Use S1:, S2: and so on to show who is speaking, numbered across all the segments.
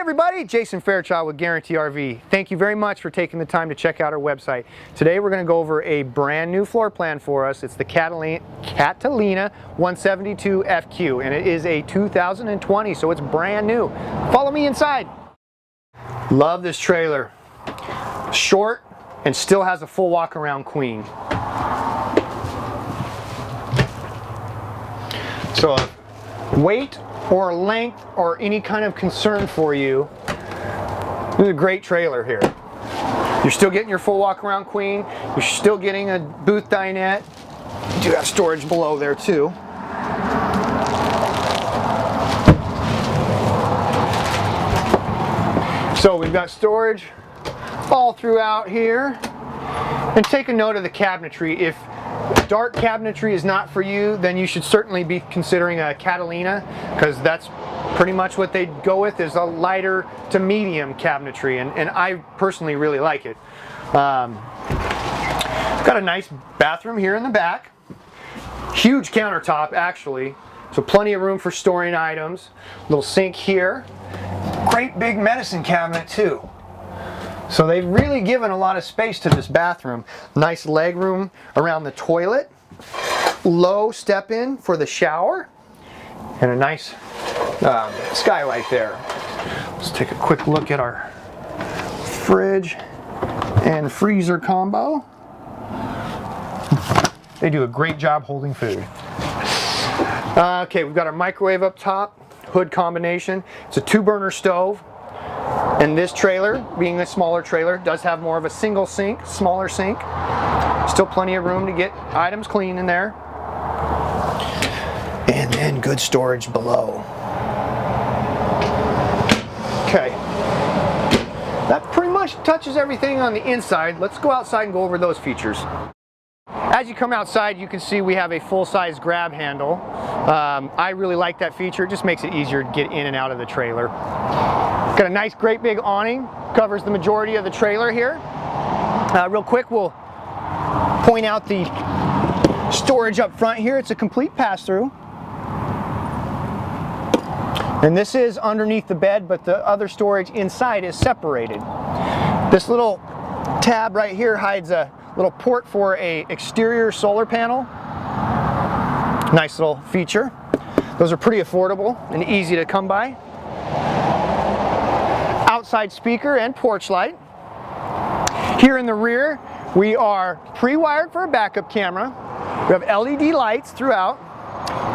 S1: everybody, Jason Fairchild with Guarantee RV. Thank you very much for taking the time to check out our website. Today we're going to go over a brand new floor plan for us. It's the Catalina 172 FQ, and it is a 2020, so it's brand new. Follow me inside. Love this trailer. Short and still has a full walk around queen. So weight or length or any kind of concern for you, this is a great trailer here. You're still getting your full walk around queen. You're still getting a booth dinette. You do have storage below there too. So we've got storage all throughout here. And take a note of the cabinetry. If dark cabinetry is not for you, then you should certainly be considering a Catalina, because that's pretty much what they go with, is a lighter to medium cabinetry, and I personally really like it. Got a nice bathroom here in the back. Huge countertop actually, so plenty of room for storing items. Little sink here. Great big medicine cabinet too. So they've really given a lot of space to this bathroom. Nice leg room around the toilet. Low step in for the shower. And a nice skylight there. Let's take a quick look at our fridge and freezer combo. They do a great job holding food. Okay, we've got our microwave up top. Hood combination. It's a 2-burner stove. And this trailer, being a smaller trailer, does have more of a single sink, smaller sink. Still plenty of room to get items clean in there. And then good storage below. Okay. That pretty much touches everything on the inside. Let's go outside and go over those features. As you come outside, you can see we have a full-size grab handle. I really like that feature. It just makes it easier to get in and out of the trailer. Got a nice, great big awning. Covers the majority of the trailer here. Real quick, we'll point out the storage up front here. It's a complete pass-through. And this is underneath the bed, but the other storage inside is separated. This little tab right here hides a little port for a exterior solar panel. Nice little feature. Those are pretty affordable and easy to come by. Outside speaker and porch light. Here in the rear, we are pre-wired for a backup camera. We have LED lights throughout.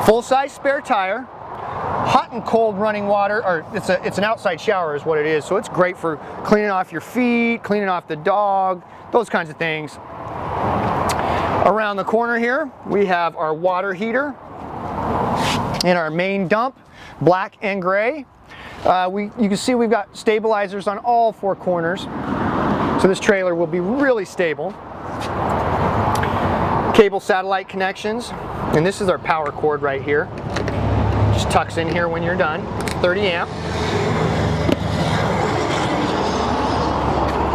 S1: Full-size spare tire. Hot and cold running water, or it's an outside shower is what it is, so it's great for cleaning off your feet, cleaning off the dog, those kinds of things. Around the corner here, we have our water heater and our main dump, black and gray. You can see we've got stabilizers on all 4 corners, so this trailer will be really stable. Cable satellite connections, and this is our power cord right here. Just tucks in here when you're done. 30 amp.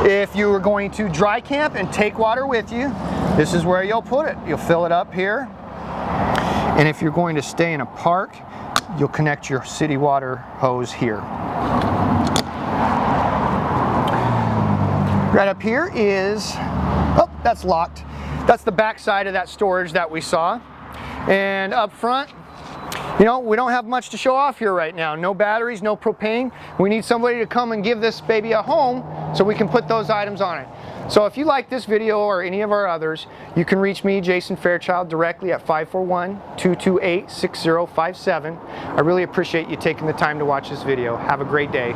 S1: If you were going to dry camp and take water with you, this is where you'll put it. You'll fill it up here. And if you're going to stay in a park, you'll connect your city water hose here. Right up here is, oh, that's locked. That's the back side of that storage that we saw. And up front, you know, we don't have much to show off here right now. No batteries, no propane. We need somebody to come and give this baby a home so we can put those items on it. So if you like this video or any of our others, you can reach me, Jason Fairchild, directly at 541-228-6057. I really appreciate you taking the time to watch this video. Have a great day.